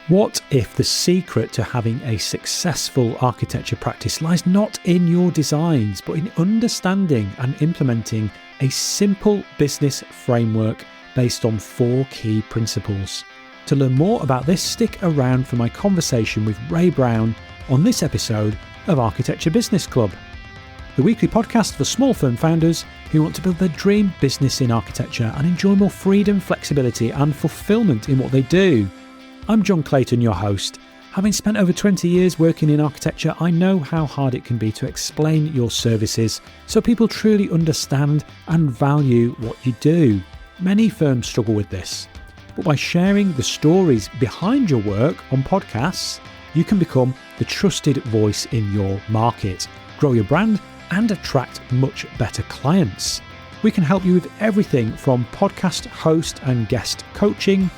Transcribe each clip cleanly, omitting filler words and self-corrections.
What if the secret to having a successful architecture practice lies not in your designs, but in understanding and implementing a simple business framework based on 4 key principles? To learn more about this, stick around for my conversation with Ray Brown on this episode of Architecture Business Club, the weekly podcast for small firm founders who want to build their dream business in architecture and enjoy more freedom, flexibility and fulfillment in what they do. I'm John Clayton, your host. Having spent over 20 years working in architecture, I know how hard it can be to explain your services so people truly understand and value what you do. Many firms struggle with this, but by sharing the stories behind your work on podcasts, you can become the trusted voice in your market, grow your brand and attract much better clients. We can help you with everything from podcast host and guest coaching,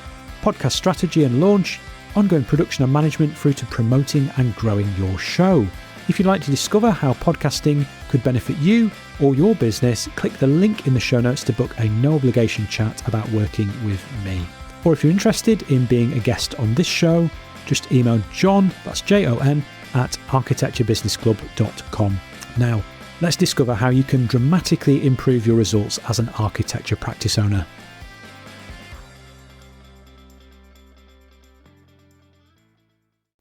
podcast strategy and launch, ongoing production and management through to promoting and growing your show. If you'd like to discover how podcasting could benefit you or your business, click the link in the show notes to book a no obligation chat about working with me. Or if you're interested in being a guest on this show, just email John, that's Jon, at architecturebusinessclub.com. Now, let's discover how you can dramatically improve your results as an architecture practice owner.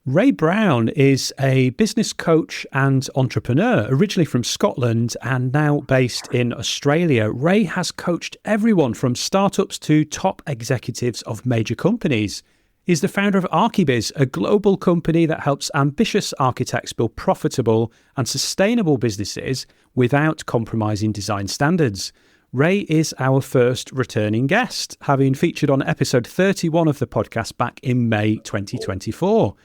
Ray Brown is a business coach and entrepreneur, originally from Scotland and now based in Australia. Ray has coached everyone from startups to top executives of major companies. He's the founder of ArchiBiz, a global company that helps ambitious architects build profitable and sustainable businesses without compromising design standards. Ray is our first returning guest, having featured on episode 31 of the podcast back in May 2024.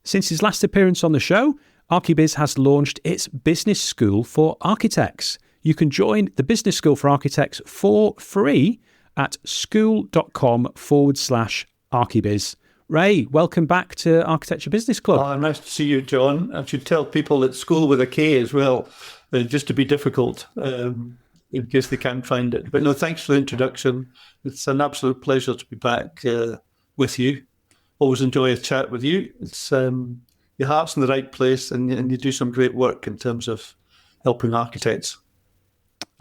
Since his last appearance on the show, ArchiBiz has launched its business school for architects. You can join the business school for architects for free at school.com/ArchiBiz. Ray, welcome back to Architecture Business Club. Oh, nice to see you, John. I should tell people that school with a K as well, just to be difficult in case they can't find it. But no, thanks for the introduction. It's an absolute pleasure to be back with you. Always enjoy a chat with you. It's your heart's in the right place, and you do some great work in terms of helping architects.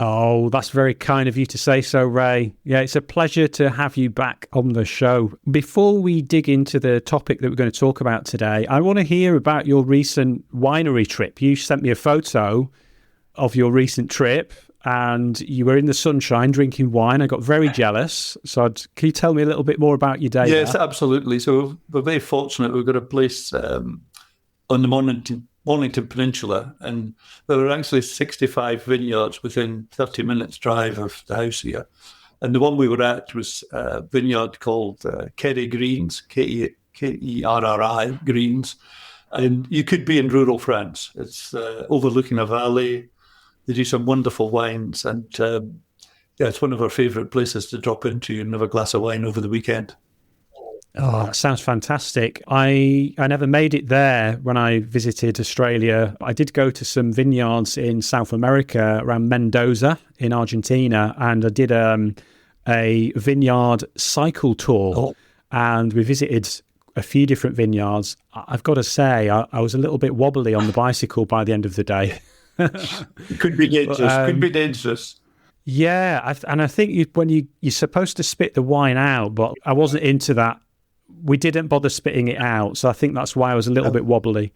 Oh, that's very kind of you to say so, Ray. Yeah, it's a pleasure to have you back on the show. Before we dig into the topic that we're going to talk about today, I want to hear about your recent winery trip. You sent me a photo of your recent trip and you were in the sunshine drinking wine. I got very jealous. So can you tell me a little bit more about your day? Yes, there? Absolutely. So we're very fortunate. We've got a place on the Mornington Peninsula, and there are actually 65 vineyards within 30 minutes drive of the house here. And the one we were at was a vineyard called Kerry Greens, Kerri Greens. And you could be in rural France. It's overlooking a valley. They do some wonderful wines, and it's one of our favourite places to drop into and have a glass of wine over the weekend. Oh, that sounds fantastic. I never made it there when I visited Australia. I did go to some vineyards in South America around Mendoza in Argentina, and I did a vineyard cycle tour, and we visited a few different vineyards. I've got to say, I was a little bit wobbly on the bicycle by the end of the day. Could be dangerous. Yeah, I think when you're supposed to spit the wine out, but I wasn't into that. We didn't bother spitting it out, so I think that's why I was a little bit wobbly.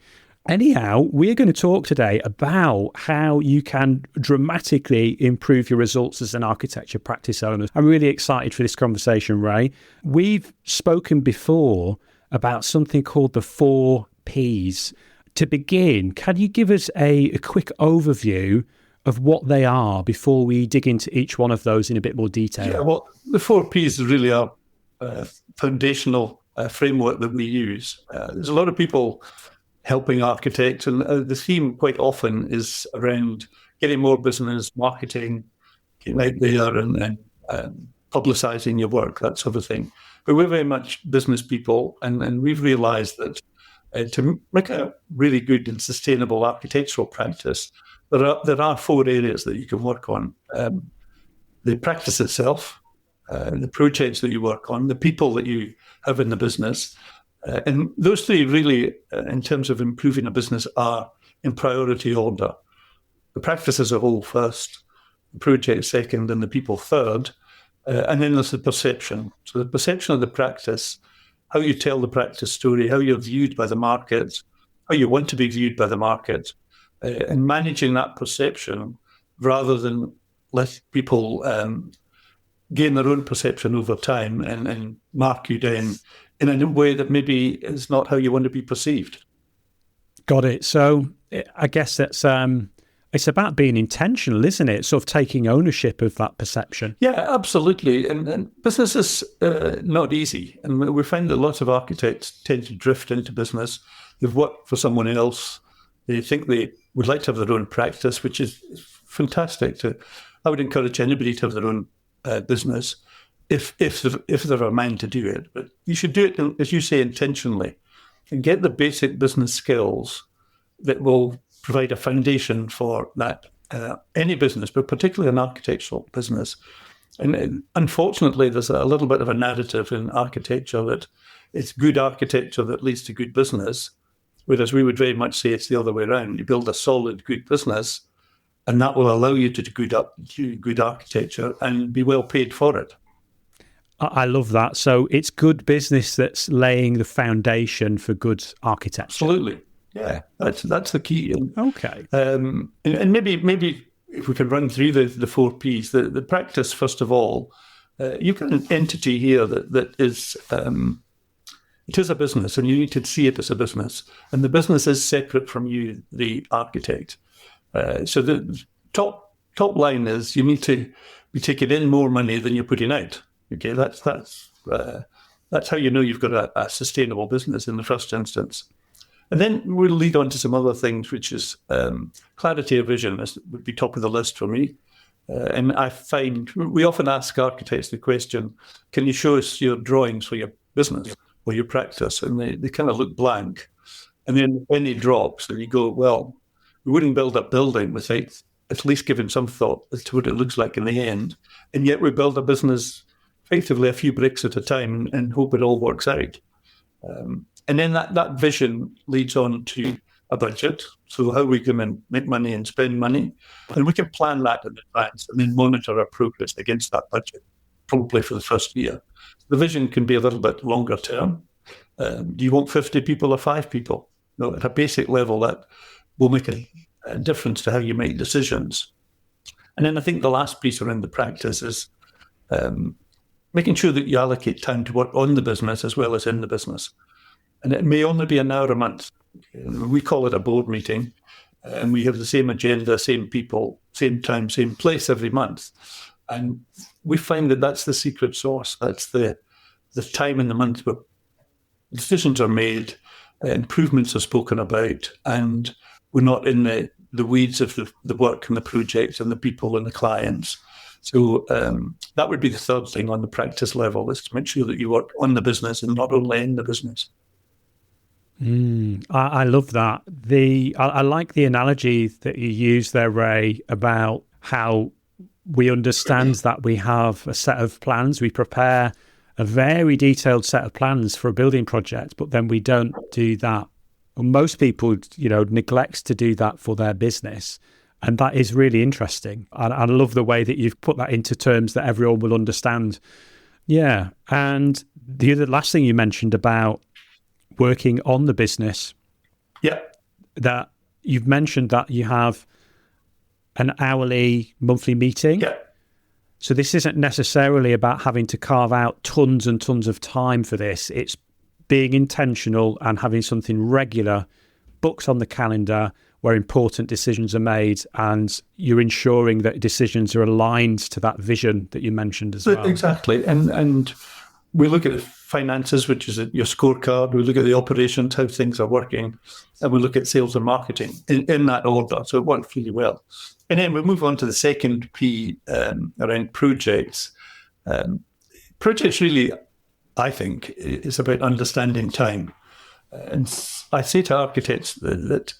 Anyhow, we're going to talk today about how you can dramatically improve your results as an architecture practice owner. I'm really excited for this conversation, Ray. We've spoken before about something called the 4 Ps. To begin, can you give us a quick overview of what they are before we dig into each one of those in a bit more detail? Yeah, well, the 4 Ps really are foundational framework that we use. There's a lot of people helping architects, and the theme quite often is around getting more business, marketing, getting out there and publicising your work, that sort of thing. But we're very much business people, and we've realised that to make a really good and sustainable architectural practice, there are 4 areas that you can work on. The practice itself, the projects that you work on, the people that you have in the business, And those three really, in terms of improving a business, are in priority order. The practice as a whole first, the project second, and the people third. And then there's the perception. So the perception of the practice, how you tell the practice story, how you're viewed by the market, how you want to be viewed by the market, and managing that perception rather than let people gain their own perception over time and mark you down in a way that maybe is not how you want to be perceived. Got it. So I guess it's about being intentional, isn't it? Sort of taking ownership of that perception. Yeah, absolutely. And business is not easy. And we find that lots of architects tend to drift into business. They've worked for someone else. They think they would like to have their own practice, which is fantastic. I would encourage anybody to have their own business if they're a mind to do it. But you should do it, as you say, intentionally, and get the basic business skills that will provide a foundation for that, any business, but particularly an architectural business. And unfortunately, there's a little bit of a narrative in architecture that it's good architecture that leads to good business, whereas we would very much say it's the other way around. You build a solid, good business, and that will allow you to do good architecture and be well paid for it. I love that. So it's good business that's laying the foundation for good architecture. Absolutely. Yeah, that's the key. Okay. And maybe if we can run through the 4 Ps, the practice, first of all, you've got an entity here that is, it is a business, and you need to see it as a business. And the business is separate from you, the architect. So the top line is you need to be taking in more money than you're putting out. Okay, that's how you know you've got a sustainable business in the first instance. And then we'll lead on to some other things, which is clarity of vision. This would be top of the list for me. And I find we often ask architects the question, can you show us your drawings for your business or your practice? And they kind of look blank. And then the penny drops and you go, well, we wouldn't build a building without at least giving some thought as to what it looks like in the end. And yet we build a business effectively a few bricks at a time and hope it all works out. And then that vision leads on to a budget. So how we can make money and spend money. And we can plan that in advance and then monitor our progress against that budget, probably for the first year. The vision can be a little bit longer term. Do you want 50 people or 5 people? No, at a basic level, that will make a difference to how you make decisions. And then I think the last piece around the practice is making sure that you allocate time to work on the business as well as in the business. And it may only be an hour a month. We call it a board meeting, and we have the same agenda, same people, same time, same place every month. And we find that that's the secret sauce. That's the time in the month where decisions are made, improvements are spoken about, and we're not in the weeds of the work and the project and the people and the clients. So that would be the third thing on the practice level, is to make sure that you work on the business and not only in the business. I love that. I like the analogy that you use there, Ray, about how we understand that we have a set of plans. We prepare a very detailed set of plans for a building project, but then we don't do that. Well, most people, neglect to do that for their business. And that is really interesting. I love the way that you've put that into terms that everyone will understand. Yeah. And the last thing you mentioned about working on the business. Yeah. That you've mentioned that you have an hourly, monthly meeting. Yeah. So this isn't necessarily about having to carve out tons and tons of time for this. It's being intentional and having something regular, booked on the calendar, where important decisions are made, and you're ensuring that decisions are aligned to that vision that you mentioned as well. Exactly. And we look at the finances, which is your scorecard. We look at the operations, how things are working, and we look at sales and marketing in that order. So it worked really well. And then we move on to the second P around projects. Projects really, I think, is about understanding time. And I say to architects that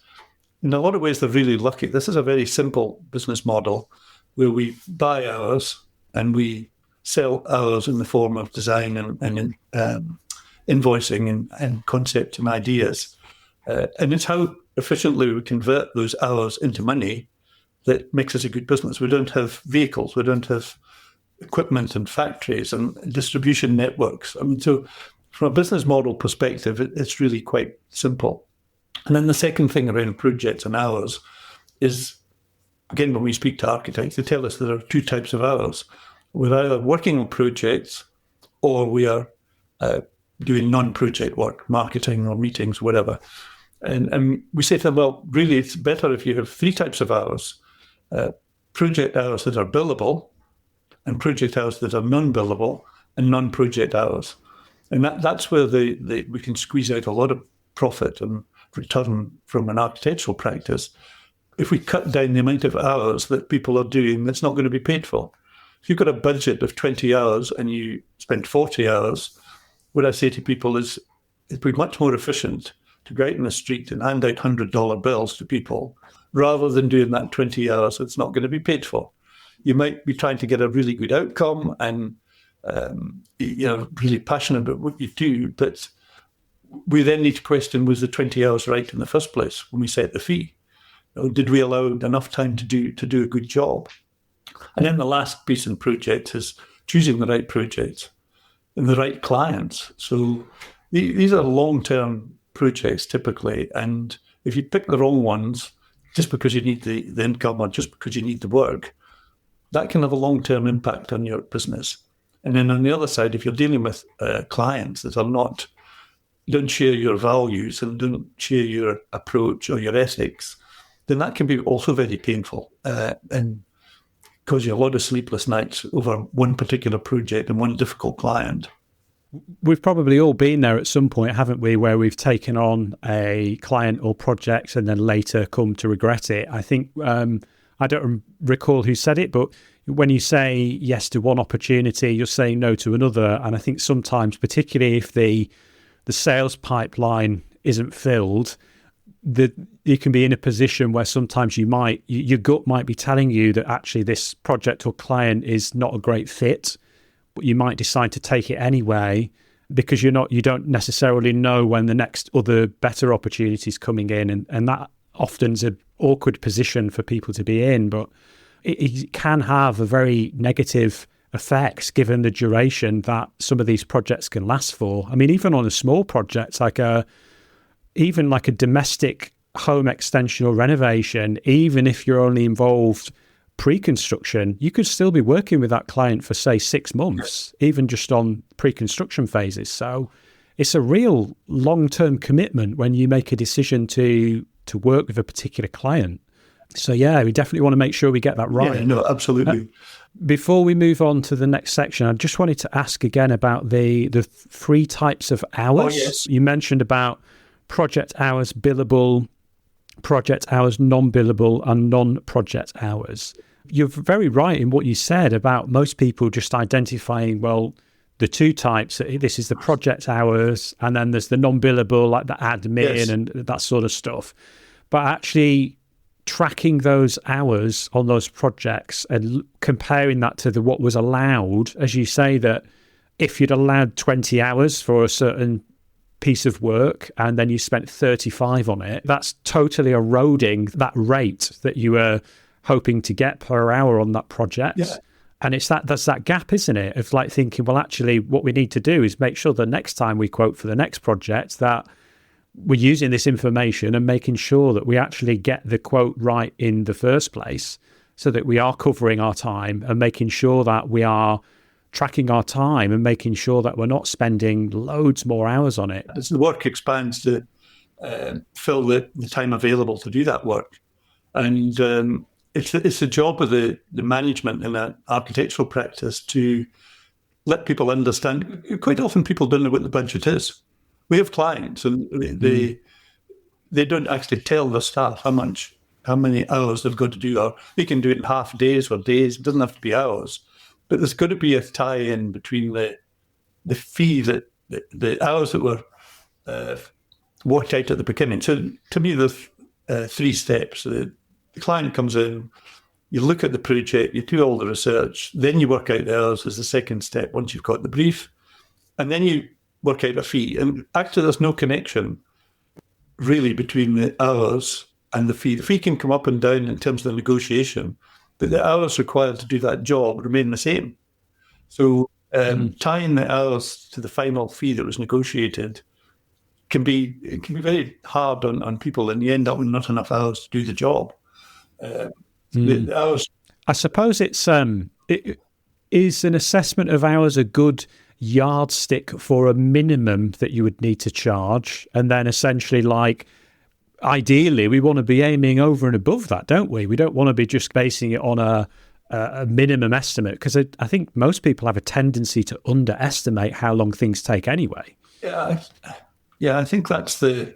in a lot of ways they're really lucky. This is a very simple business model where we buy hours and we sell hours in the form of design and invoicing and concept and ideas. And it's how efficiently we convert those hours into money that makes us a good business. We don't have vehicles, we don't have equipment and factories and distribution networks. I mean, so from a business model perspective, it's really quite simple. And then the second thing around projects and hours is, again, when we speak to architects, they tell us there are two types of hours. We're either working on projects or we are doing non-project work, marketing or meetings, whatever. And we say to them, well, really, it's better if you have three types of hours. Project hours that are billable, and project hours that are non-billable, and non-project hours. And that's where we can squeeze out a lot of profit and return from an architectural practice. If we cut down the amount of hours that people are doing that's not going to be paid for. If you've got a budget of 20 hours and you spend 40 hours, what I say to people is it'd be much more efficient to go out in the street and hand out $100 bills to people rather than doing that 20 hours that's not going to be paid for. You might be trying to get a really good outcome and really passionate about what you do, but we then need to question, was the 20 hours right in the first place when we set the fee? Did we allow enough time to do a good job? And then the last piece in project is choosing the right projects and the right clients. So these are long-term projects typically, and if you pick the wrong ones just because you need the income or just because you need the work, that can have a long-term impact on your business. And then on the other side, if you're dealing with clients that don't share your values and don't share your approach or your ethics, then that can be also very painful and cause you a lot of sleepless nights over one particular project and one difficult client. We've probably all been there at some point, haven't we, where we've taken on a client or project and then later come to regret it. I think, I don't recall who said it, but when you say yes to one opportunity, you're saying no to another. And I think sometimes, particularly if the sales pipeline isn't filled, you can be in a position where sometimes your gut might be telling you that actually this project or client is not a great fit, but you might decide to take it anyway because you don't necessarily know when the next other better opportunity is coming in, and that often is an awkward position for people to be in, but it can have a very negative effects given the duration that some of these projects can last for. I mean, even on a small project, even like a domestic home extension or renovation, even if you're only involved pre-construction, you could still be working with that client for, say, 6 months, even just on pre-construction phases. So it's a real long-term commitment when you make a decision to work with a particular client. So yeah, we definitely want to make sure we get that right. Yeah, no, absolutely. Before we move on to the next section, I just wanted to ask again about the 3 types of hours. Oh, yes. You mentioned about project hours billable, project hours non-billable, and non-project hours. You're very right in what you said about most people just identifying, well, the 2 types. This is the project hours, and then there's the non-billable, like the admin Yes. and that sort of stuff. But actually tracking those hours on those projects and comparing that to what was allowed, as you say, that if you'd allowed 20 hours for a certain piece of work and then you spent 35 on it, that's totally eroding that rate that you were hoping to get per hour on that project. Yeah. And that's that gap, isn't it? Of like thinking, well, actually what we need to do is make sure the next time we quote for the next project that we're using this information and making sure that we actually get the quote right in the first place so that we are covering our time and making sure that we are tracking our time and making sure that we're not spending loads more hours on it. As the work expands to fill the time available to do that work. And it's the job of the management in an architectural practice to let people understand. Quite often people don't know what the budget is. We have clients and they don't actually tell the staff how many hours they've got to do, or they can do it in half days or days. It doesn't have to be hours. But there's got to be a tie-in between the fee that the hours that were worked out at the beginning. So to me, there's 3 steps. The client comes in, you look at the project, you do all the research, then you work out the hours as the second step once you've got the brief. And then you work out a fee. And actually, there's no connection really between the hours and the fee. The fee can come up and down in terms of the negotiation, but the hours required to do that job remain the same. So tying the hours to the final fee that was negotiated can be very hard on people, and you end up with not enough hours to do the job. The hours. I suppose it is an assessment of hours a good yardstick for a minimum that you would need to charge, and then essentially, like, ideally we want to be aiming over and above that, don't we? We don't want to be just basing it on a minimum estimate, because I think most people have a tendency to underestimate how long things take anyway. Yeah, I think that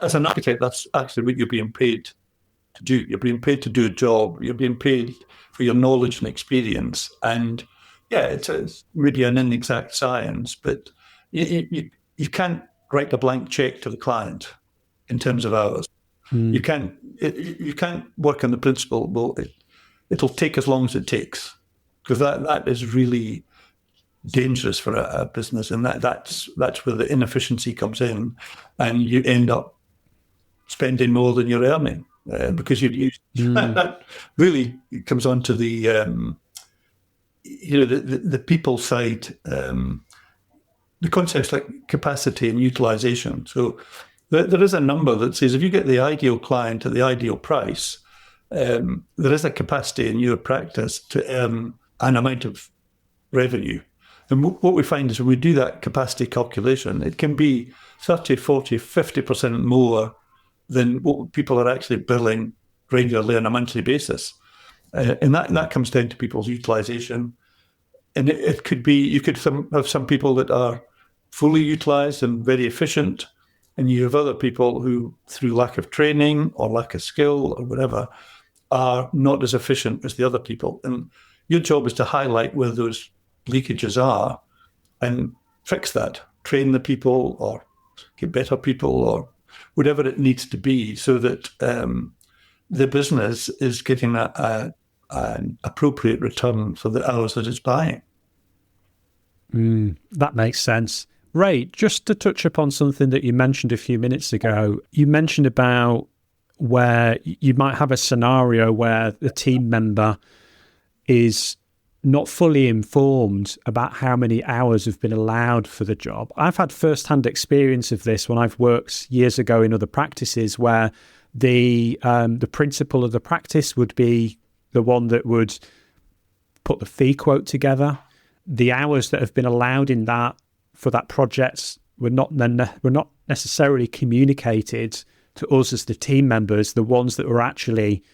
as an architect, that's actually what you're being paid to do. You're being paid to do a job. You're being paid for your knowledge and experience. And yeah, it's maybe an inexact science, but you can't write a blank check to the client in terms of hours. You can't work on the principle, well, it'll take as long as it takes, because that is really dangerous for a business, and that's where the inefficiency comes in, and you end up spending more than you're earning because that really comes on to the the people side, the concepts like capacity and utilization. So there is a number that says if you get the ideal client at the ideal price, there is a capacity in your practice to earn an amount of revenue. And what we find is when we do that capacity calculation, it can be 30, 40, 50% more than what people are actually billing regularly on a monthly basis. And that comes down to people's utilization. And it could be, you could have some people that are fully utilized and very efficient, and you have other people who, through lack of training or lack of skill or whatever, are not as efficient as the other people. And your job is to highlight where those leakages are and fix that, train the people or get better people or whatever it needs to be, so that the business is getting an appropriate return for the hours that it's buying. That makes sense. Ray, just to touch upon something that you mentioned a few minutes ago, you mentioned about where you might have a scenario where the team member is not fully informed about how many hours have been allowed for the job. I've had first-hand experience of this when I've worked years ago in other practices, where the principal of the practice would be the one that would put the fee quote together. The hours that have been allowed in that for that project were not necessarily communicated to us as the team members, the ones that were actually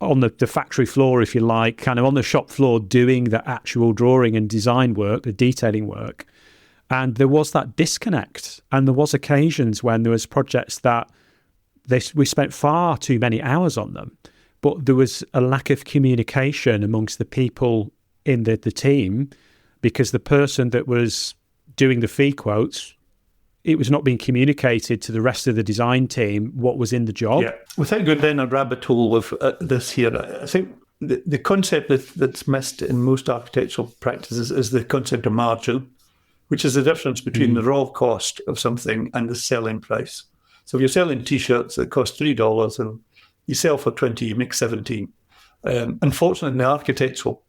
on the factory floor, if you like, kind of on the shop floor doing the actual drawing and design work, the detailing work. And there was that disconnect. And there was occasions when there was projects that we spent far too many hours on them, but there was a lack of communication amongst the people in the team, because the person that was doing the fee quotes, it was not being communicated to the rest of the design team what was in the job. Yeah. Without going down a rabbit hole with this here, I think the concept that's missed in most architectural practices is the concept of margin, which is the difference between the raw cost of something and the selling price. So if you're selling T-shirts that cost $3 and you sell for 20, you make 17. Unfortunately, in the architectural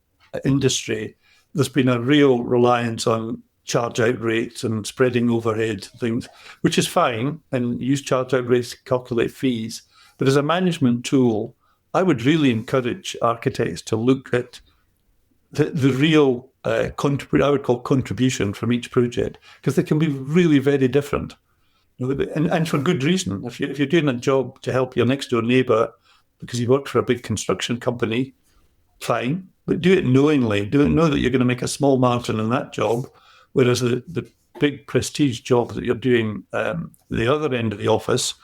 industry, there's been a real reliance on charge-out rates and spreading overhead things, which is fine, and use charge-out rates to calculate fees. But as a management tool, I would really encourage architects to look at the real I would call contribution from each project, because they can be really very different. And for good reason. If you're doing a job to help your next-door neighbour because you work for a big construction company, fine, but do it knowingly. Know that you're going to make a small margin in that job, whereas the big prestige job that you're doing the other end of the office,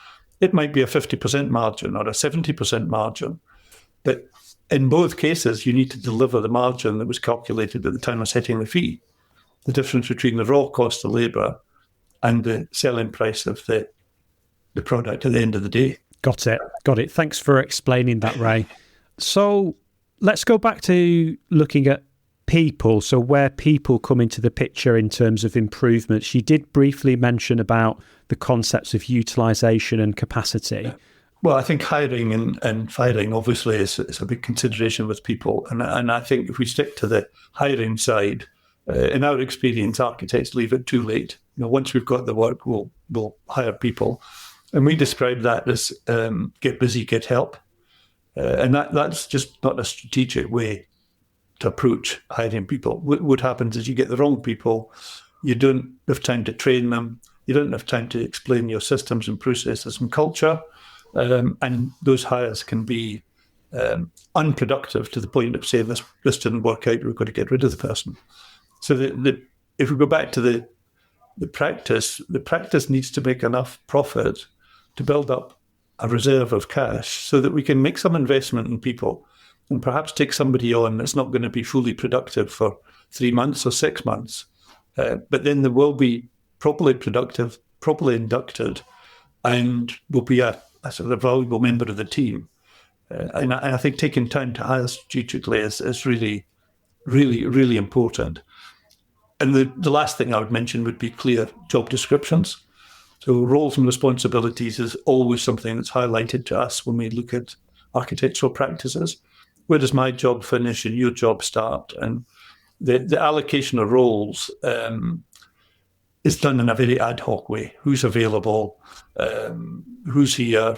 it might be a 50% margin or a 70% margin. But in both cases, you need to deliver the margin that was calculated at the time of setting the fee. The difference between the raw cost of labour and the selling price of the product at the end of the day. Got it. Thanks for explaining that, Ray. So let's go back to looking at people, so where people come into the picture in terms of improvements, you did briefly mention about the concepts of utilisation and capacity. Yeah. Well, I think hiring and firing obviously is a big consideration with people. And I think if we stick to the hiring side, in our experience, architects leave it too late. Once we've got the work, we'll hire people. And we describe that as get busy, get help. And that's just not a strategic way to approach hiring people. What happens is you get the wrong people, you don't have time to train them, you don't have time to explain your systems and processes and culture, and those hires can be unproductive to the point of saying this didn't work out, we're going to get rid of the person. So if we go back to the practice needs to make enough profit to build up a reserve of cash so that we can make some investment in people and perhaps take somebody on that's not going to be fully productive for 3 months or 6 months. But then they will be properly productive, properly inducted, and will be a sort of valuable member of the team. And I think taking time to hire strategically is really, really, really important. And the last thing I would mention would be clear job descriptions. So roles and responsibilities is always something that's highlighted to us when we look at architectural practices. Where does my job finish and your job start? And the allocation of roles is done in a very ad hoc way. Who's available? Who's here?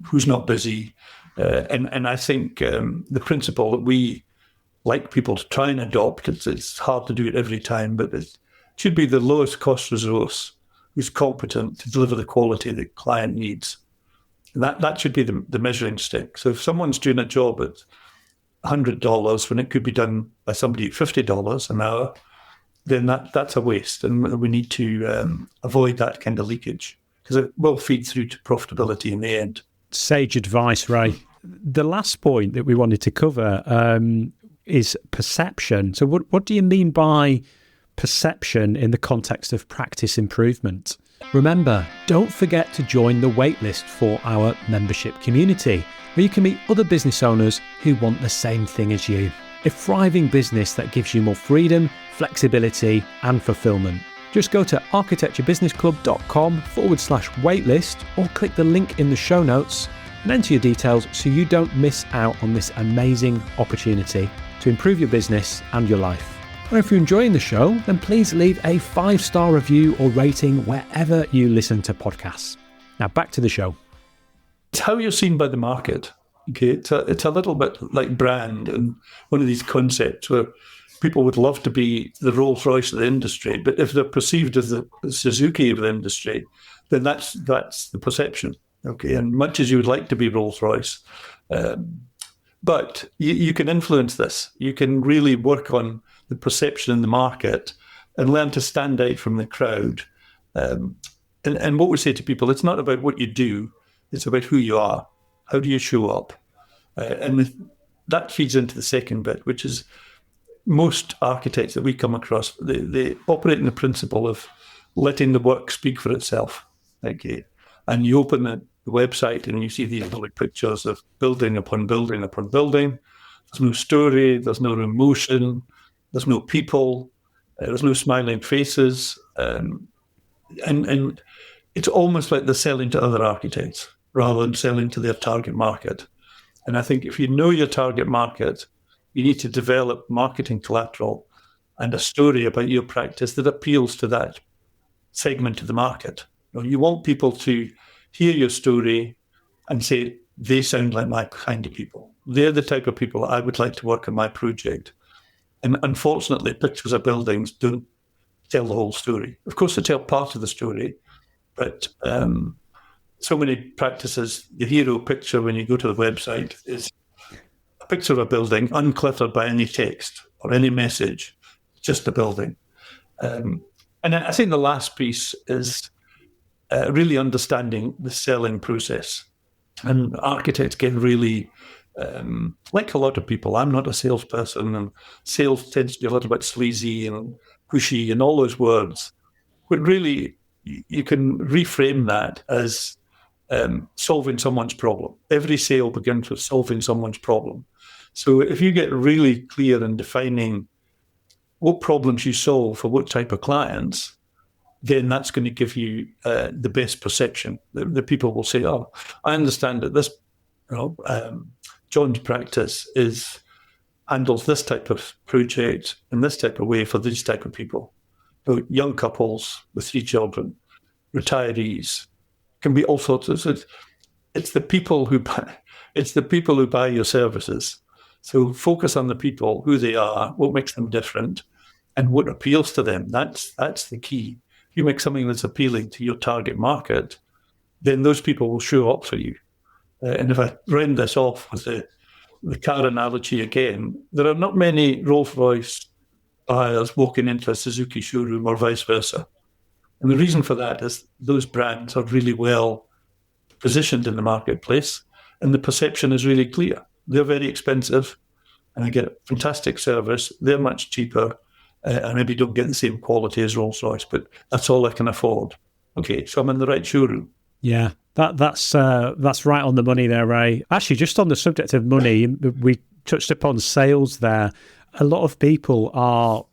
Who's not busy? And I think the principle that we like people to try and adopt, it's hard to do it every time, but it should be the lowest cost resource who's competent to deliver the quality the client needs. And that should be the measuring stick. So if someone's doing a job at $100 when it could be done by somebody at $50 an hour, then that's a waste. And we need to avoid that kind of leakage because it will feed through to profitability in the end. Sage advice, Ray. The last point that we wanted to cover is perception. So what do you mean by perception in the context of practice improvement? Remember, don't forget to join the waitlist for our membership community, where you can meet other business owners who want the same thing as you. A thriving business that gives you more freedom, flexibility, and fulfillment. Just go to architecturebusinessclub.com/waitlist or click the link in the show notes and enter your details so you don't miss out on this amazing opportunity to improve your business and your life. And if you're enjoying the show, then please leave a 5-star review or rating wherever you listen to podcasts. Now back to the show. It's how you're seen by the market. Okay, it's a little bit like brand and one of these concepts where people would love to be the Rolls-Royce of the industry, but if they're perceived as the Suzuki of the industry, then that's the perception. Okay, and much as you would like to be Rolls-Royce, but you can influence this. You can really work on the perception in the market and learn to stand out from the crowd. And what we say to people, it's not about what you do, it's about who you are. How do you show up? And that feeds into the second bit, which is most architects that we come across, they operate in the principle of letting the work speak for itself. Okay. And you open the website and you see these lovely pictures of building upon building upon building. There's no story, there's no emotion, there's no people, there's no smiling faces. And it's almost like they're selling to other architects rather than selling to their target market. And I think if you know your target market, you need to develop marketing collateral and a story about your practice that appeals to that segment of the market. You want people to hear your story and say, they sound like my kind of people. They're the type of people I would like to work on my project. And unfortunately, pictures of buildings don't tell the whole story. Of course, they tell part of the story, but so many practices, the hero picture when you go to the website is a picture of a building, uncluttered by any text or any message, just a building. And I think the last piece is really understanding the selling process. And architects get really, like a lot of people, I'm not a salesperson, and sales tends to be a little bit sleazy and pushy and all those words. But really, you can reframe that as solving someone's problem. Every sale begins with solving someone's problem. So if you get really clear in defining what problems you solve for what type of clients, then that's going to give you the best perception. The people will say, "Oh, I understand that this, John's practice handles this type of project in this type of way for these type of people." So young couples with 3 children, retirees, can be all sorts of. It's the people who buy your services. So focus on the people, who they are, what makes them different, and what appeals to them. That's the key. If you make something that's appealing to your target market, then those people will show up for you. And if I round this off with the car analogy again, there are not many Rolls-Royce buyers walking into a Suzuki showroom or vice versa. And the reason for that is those brands are really well positioned in the marketplace, and the perception is really clear. They're very expensive, and I get fantastic service. They're much cheaper. I maybe don't get the same quality as Rolls-Royce, but that's all I can afford. Okay, so I'm in the right showroom. Yeah, that's right on the money there, Ray. Actually, just on the subject of money, we touched upon sales there. A lot of people are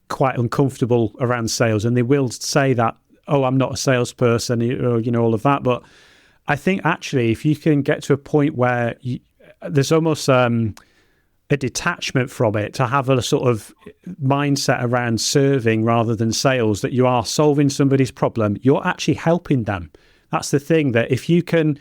quite uncomfortable around sales, and they will say that, "Oh, I'm not a salesperson," or all of that. But I think actually, if you can get to a point where there's almost a detachment from it, to have a sort of mindset around serving rather than sales, that you are solving somebody's problem, you're actually helping them. That's the thing, that if you can,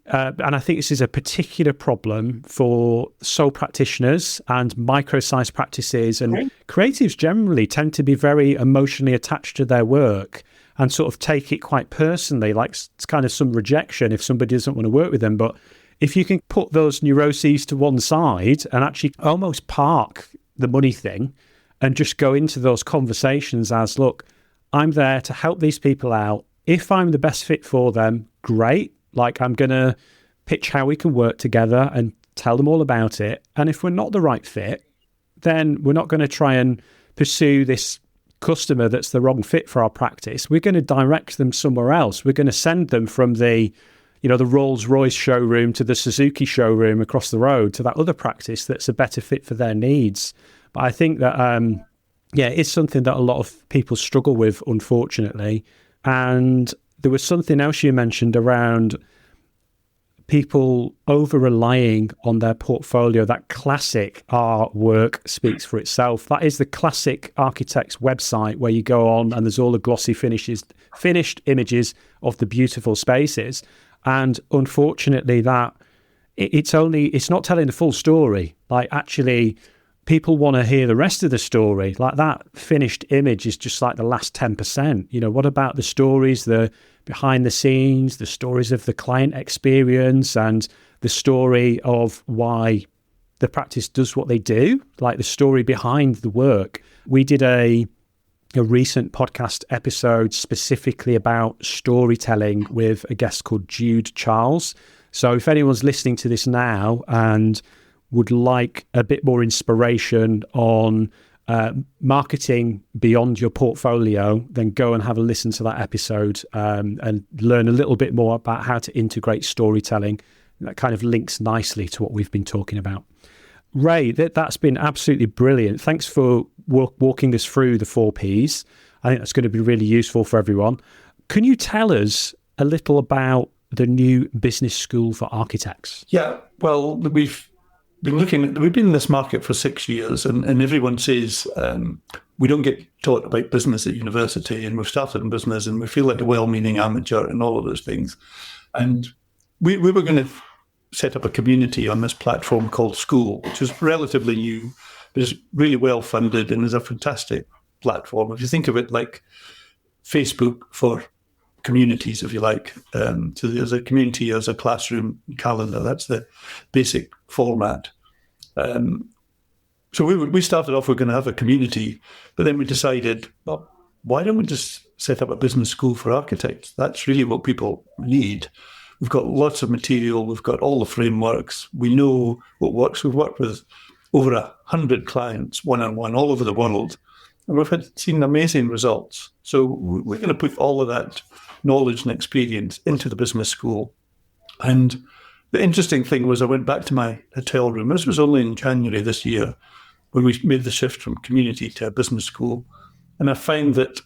and I think this is a particular problem for sole practitioners and micro-sized practices, and creatives generally tend to be very emotionally attached to their work and sort of take it quite personally, like it's kind of some rejection if somebody doesn't want to work with them. But if you can put those neuroses to one side and actually almost park the money thing and just go into those conversations as, look, I'm there to help these people out. If I'm the best fit for them, great. Like, I'm going to pitch how we can work together and tell them all about it. And if we're not the right fit, then we're not going to try and pursue this customer that's the wrong fit for our practice. We're going to direct them somewhere else. We're going to send them from the Rolls-Royce showroom to the Suzuki showroom across the road to that other practice that's a better fit for their needs. But I think that, it's something that a lot of people struggle with, unfortunately. And there was something else you mentioned around people over-relying on their portfolio. That classic artwork speaks for itself. That is the classic architect's website, where you go on and there's all the glossy finished images of the beautiful spaces. And unfortunately, that it's not telling the full story. Like, actually, people want to hear the rest of the story. Like, that finished image is just like the last 10%. What about the stories, the behind the scenes, the stories of the client experience, and the story of why the practice does what they do, like the story behind the work. We did a recent podcast episode specifically about storytelling with a guest called Jude Charles. So if anyone's listening to this now and would like a bit more inspiration on marketing beyond your portfolio, then go and have a listen to that episode and learn a little bit more about how to integrate storytelling. That kind of links nicely to what we've been talking about. Ray, that's been absolutely brilliant. Thanks for walking us through the 4 Ps. I think that's going to be really useful for everyone. Can you tell us a little about the new business school for architects? Yeah, well, we've been in this market for 6 years, and everyone says we don't get taught about business at university, and we've started in business and we feel like a well-meaning amateur and all of those things. And we were going to set up a community on this platform called School, which is relatively new, but is really well funded and is a fantastic platform. If you think of it like Facebook for communities, if you like. So there's a community as a classroom calendar. That's the basic format. So we started off, we're going to have a community, but then we decided, well, why don't we just set up a business school for architects? That's really what people need. We've got lots of material. We've got all the frameworks. We know what works. We've worked with over 100 clients one-on-one all over the world, and we've seen amazing results. So we're going to put all of that knowledge and experience into the business school. And the interesting thing was, I went back to my hotel room. This was only in January this year. when we made the shift from community to a business school. And I find that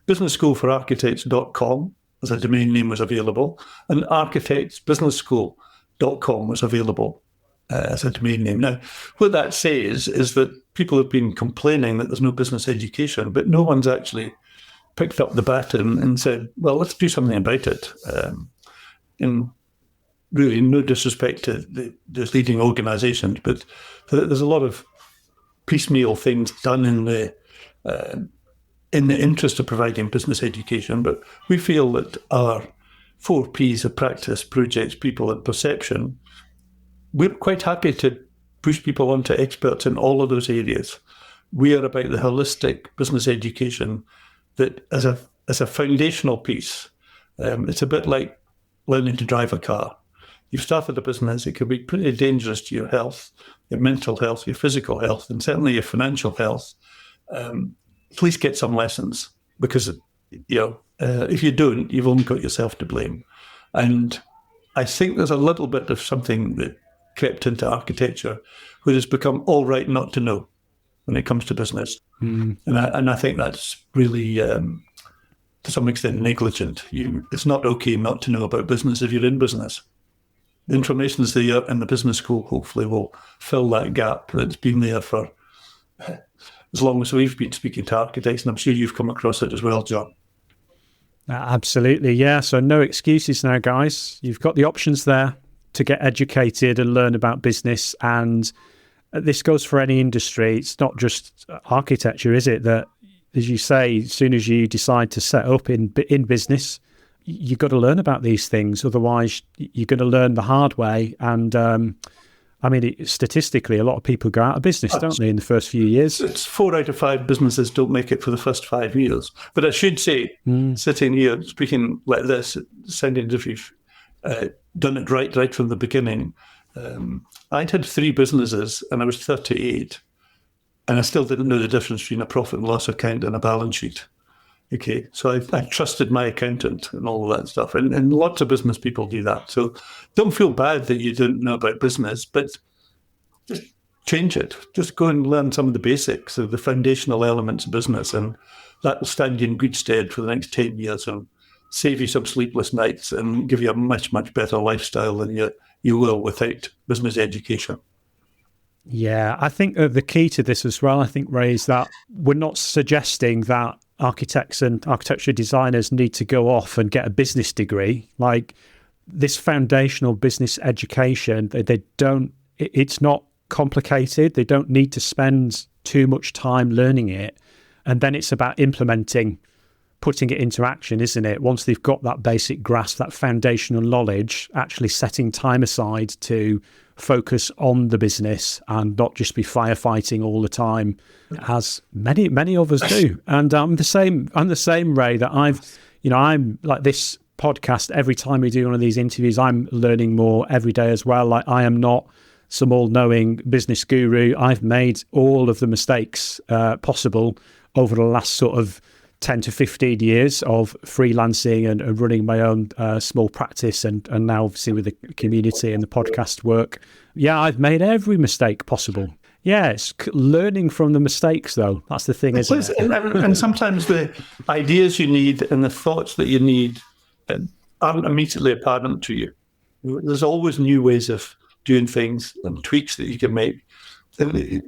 businessschoolforarchitects.com as a domain name was available, and architectsbusinessschool.com was available as a domain name. Now, what that says is that people have been complaining that there's no business education, but no one's actually picked up the baton and said, well, let's do something about it. In really no disrespect to the leading organisations, but there's a lot of piecemeal things done in the interest of providing business education. But we feel that our 4 Ps of practice, projects, people and perception, we're quite happy to push people onto experts in all of those areas. We are about the holistic business education that as a foundational piece, it's a bit like learning to drive a car. You've started a business, it can be pretty dangerous to your health, your mental health, your physical health, and certainly your financial health. Please get some lessons, because if you don't, you've only got yourself to blame. And I think there's a little bit of something that crept into architecture where it's become all right not to know when it comes to business. And I think that's really, to some extent, negligent. It's not okay not to know about business if you're in business. The information is there, and the business school hopefully will fill that gap that's been there for as long as we've been speaking to architects, and I'm sure you've come across it as well, John. Absolutely, yeah. So no excuses now, guys. You've got the options there to get educated and learn about business, and this goes for any industry. It's not just architecture, is it? That, as you say, as soon as you decide to set up in business, you've got to learn about these things. Otherwise, you're going to learn the hard way. And statistically, a lot of people go out of business, don't they, in the first few years? It's 4 out of 5 businesses don't make it for the first 5 years. But I should say, sitting here speaking like this, sounding as if you've done it right from the beginning. I'd had 3 businesses and I was 38, and I still didn't know the difference between a profit and loss account and a balance sheet. Okay, so I trusted my accountant and all of that stuff, and lots of business people do that. So don't feel bad that you don't know about business, but just change it. Just go and learn some of the basics of the foundational elements of business, and that will stand you in good stead for the next 10 years and save you some sleepless nights and give you a much, much better lifestyle than you will without business education. Yeah, I think the key to this as well, I think, Ray, is that we're not suggesting that architects and architecture designers need to go off and get a business degree. Like, this foundational business education, it's not complicated. They don't need to spend too much time learning it. And then it's about implementing, putting it into action, isn't it? Once they've got that basic grasp, that foundational knowledge, actually setting time aside to focus on the business and not just be firefighting all the time, as many of us do. And I'm the same, Ray, that I'm like this podcast. Every time we do one of these interviews, I'm learning more every day as well. Like, I am not some all-knowing business guru. I've made all of the mistakes possible over the last sort of 10 to 15 years of freelancing and running my own small practice, and now obviously with the community and the podcast work. Yeah, I've made every mistake possible. Yeah, it's learning from the mistakes, though. That's the thing, isn't it? And sometimes the ideas you need and the thoughts that you need aren't immediately apparent to you. There's always new ways of doing things and tweaks that you can make. We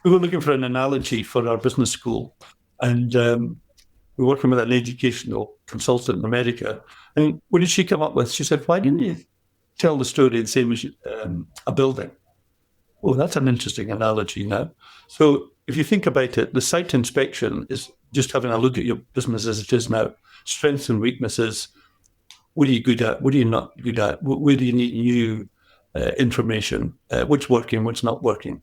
were looking for an analogy for our business school, and we're working with an educational consultant in America. And what did she come up with? She said, why didn't you tell the story the same as a building? Oh, that's an interesting analogy now. So if you think about it, the site inspection is just having a look at your business as it is now. Strengths and weaknesses. What are you good at? What are you not good at? Where do you need new information? What's working, what's not working?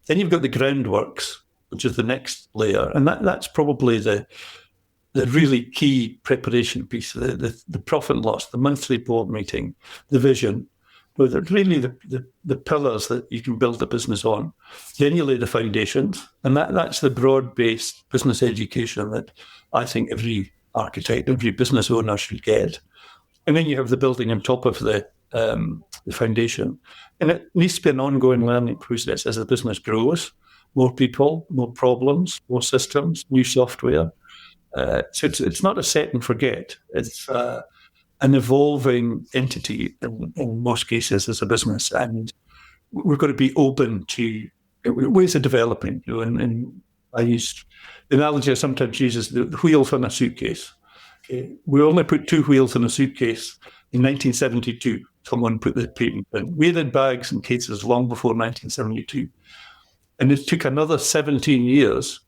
Then you've got the groundworks, which is the next layer. And that's probably the really key preparation piece, the profit and loss, the monthly board meeting, the vision. But they're really the pillars that you can build the business on. Then you lay the foundations. And that's the broad-based business education that I think every architect, every business owner should get. And then you have the building on top of the the foundation. And it needs to be an ongoing learning process as the business grows. More people, more problems, more systems, new software. So it's not a set and forget. It's an evolving entity in most cases as a business. And we've got to be open to ways of developing. And I used the analogy I sometimes use is the wheels on a suitcase. Okay. We only put 2 wheels in a suitcase in 1972. Someone put the patent in. We had bags and cases long before 1972. And it took another 17 years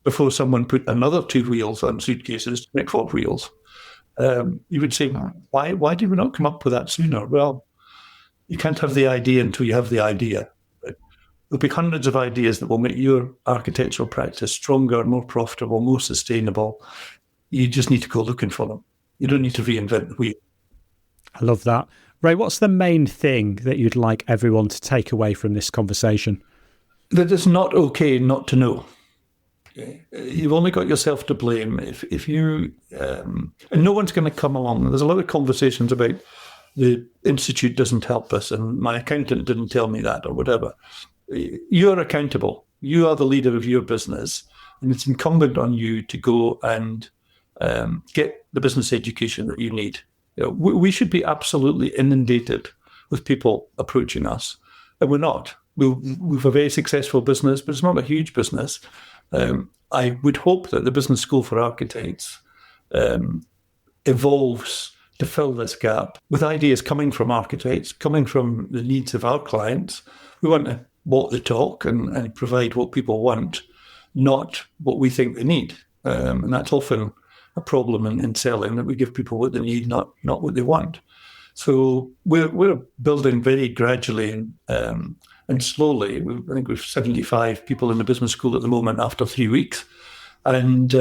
before someone put another 2 wheels on suitcases to make 4 wheels. You would say, why did we not come up with that sooner? Well, you can't have the idea until you have the idea. There'll be hundreds of ideas that will make your architectural practice stronger, more profitable, more sustainable. You just need to go looking for them. You don't need to reinvent the wheel. I love that. Ray, what's the main thing that you'd like everyone to take away from this conversation? That it's not okay not to know. Okay? You've only got yourself to blame if you... and no one's going to come along. There's a lot of conversations about the institute doesn't help us and my accountant didn't tell me that or whatever. You're accountable. You are the leader of your business, and it's incumbent on you to go and get the business education that you need. You know, we should be absolutely inundated with people approaching us, and we're not. We've a very successful business, but it's not a huge business. I would hope that the Business School for Architects evolves to fill this gap with ideas coming from architects, coming from the needs of our clients. We want to walk the talk and provide what people want, not what we think they need. And that's often a problem in selling, that we give people what they need, not what they want. So we're building very gradually and slowly. I think we've 75 people in the business school at the moment after 3 weeks. And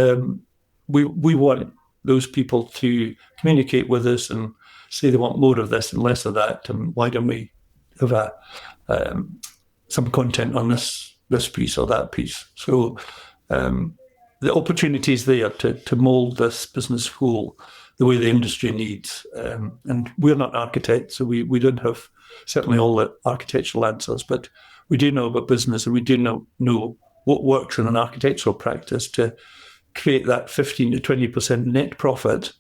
we want those people to communicate with us and say they want more of this and less of that. And why don't we have some content on this piece or that piece? So the opportunity is there to mould this business school the way the industry needs. And we're not architects, so we don't have certainly all the architectural answers, but we do know about business and we do know what works in an architectural practice to create that 15 to 20% net profit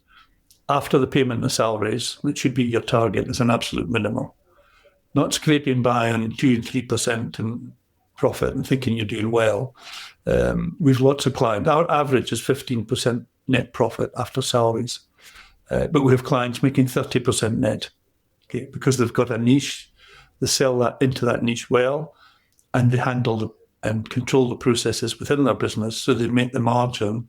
after the payment of salaries, which should be your target as an absolute minimum. Not scraping by on 2 and 3% in profit and thinking you're doing well. We've lots of clients. Our average is 15% net profit after salaries. But we have clients making 30% net, okay, because they've got a niche, they sell that into that niche well, and they handle and control the processes within their business so they make the margin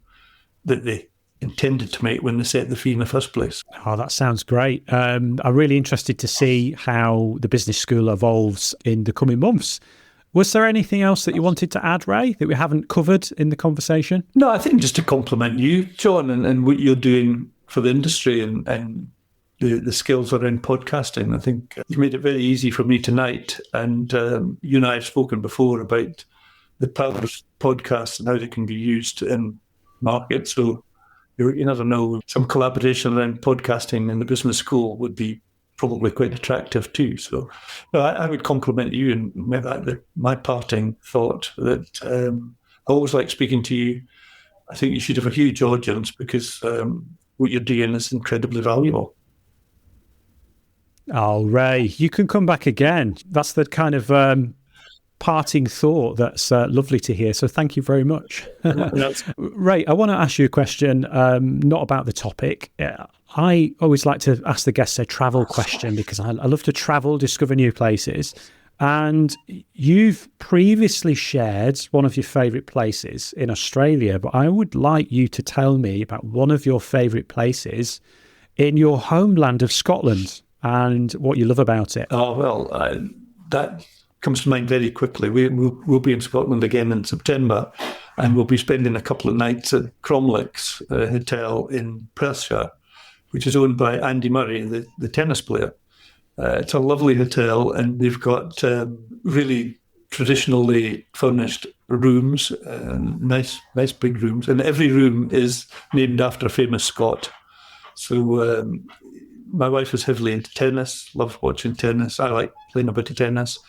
that they intended to make when they set the fee in the first place. Oh, that sounds great. I'm really interested to see how the business school evolves in the coming months. Was there anything else that you wanted to add, Ray, that we haven't covered in the conversation? No, I think just to compliment you, John, and what you're doing for the industry and the skills around podcasting. I think you made it very easy for me tonight. And you and I have spoken before about the power of podcasts and how they can be used in market. So you never know, some collaboration around podcasting in the business school would be probably quite attractive too. So no, I would compliment you and my parting thought that I always like speaking to you. I think you should have a huge audience because what you're doing is incredibly valuable. Oh, Ray, you can come back again. That's the kind of parting thought that's lovely to hear. So thank you very much. Ray, I want to ask you a question, not about the topic. I always like to ask the guests a travel question because I love to travel, discover new places. And you've previously shared one of your favourite places in Australia, but I would like you to tell me about one of your favourite places in your homeland of Scotland and what you love about it. Oh, well, that comes to mind very quickly. We'll be in Scotland again in September, and we'll be spending a couple of nights at Cromlix Hotel in Perthshire, which is owned by Andy Murray, the tennis player. It's a lovely hotel, and they've got really traditionally furnished rooms, nice big rooms, and every room is named after a famous Scot. So my wife was heavily into tennis, loved watching tennis. I like playing a bit of tennis.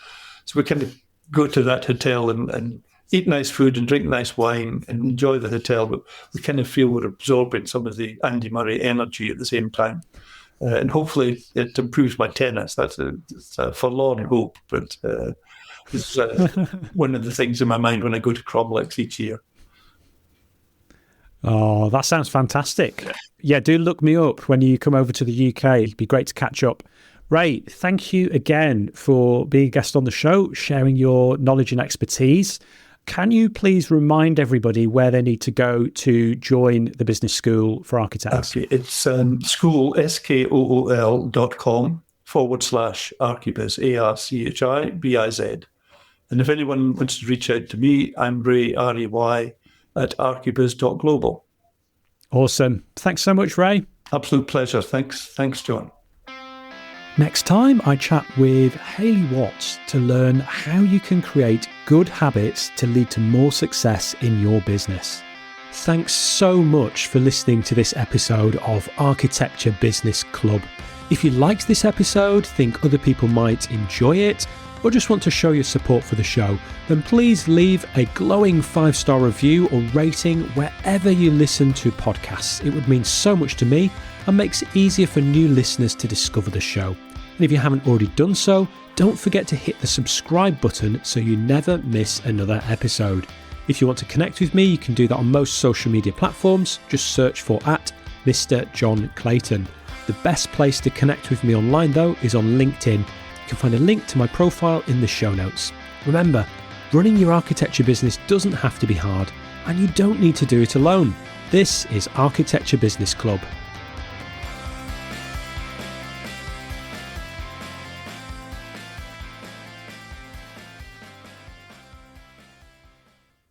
So we kind of go to that hotel and eat nice food and drink nice wine and enjoy the hotel, but we kind of feel we're absorbing some of the Andy Murray energy at the same time. And hopefully it improves my tennis. It's a forlorn hope, but it's one of the things in my mind when I go to Cromlex each year. Oh, that sounds fantastic. Yeah, do look me up when you come over to the UK. It'd be great to catch up. Ray, thank you again for being a guest on the show, sharing your knowledge and expertise. Can you please remind everybody where they need to go to join the Business School for Architects? Okay, it's school, skool.com/ArchiBiz, ArchiBiz. And if anyone wants to reach out to me, I'm Ray, REY, at archibiz.global. Awesome. Thanks so much, Ray. Absolute pleasure. Thanks, John. Next time, I chat with Hayley Watts to learn how you can create good habits to lead to more success in your business. Thanks so much for listening to this episode of Architecture Business Club. If you liked this episode, think other people might enjoy it, or just want to show your support for the show, then please leave a glowing 5-star review or rating wherever you listen to podcasts. It would mean so much to me and makes it easier for new listeners to discover the show. And if you haven't already done so, don't forget to hit the subscribe button so you never miss another episode. If you want to connect with me, you can do that on most social media platforms. Just search for @Mr. John Clayton. The best place to connect with me online, though, is on LinkedIn. You can find a link to my profile in the show notes. Remember, running your architecture business doesn't have to be hard, and you don't need to do it alone. This is Architecture Business Club.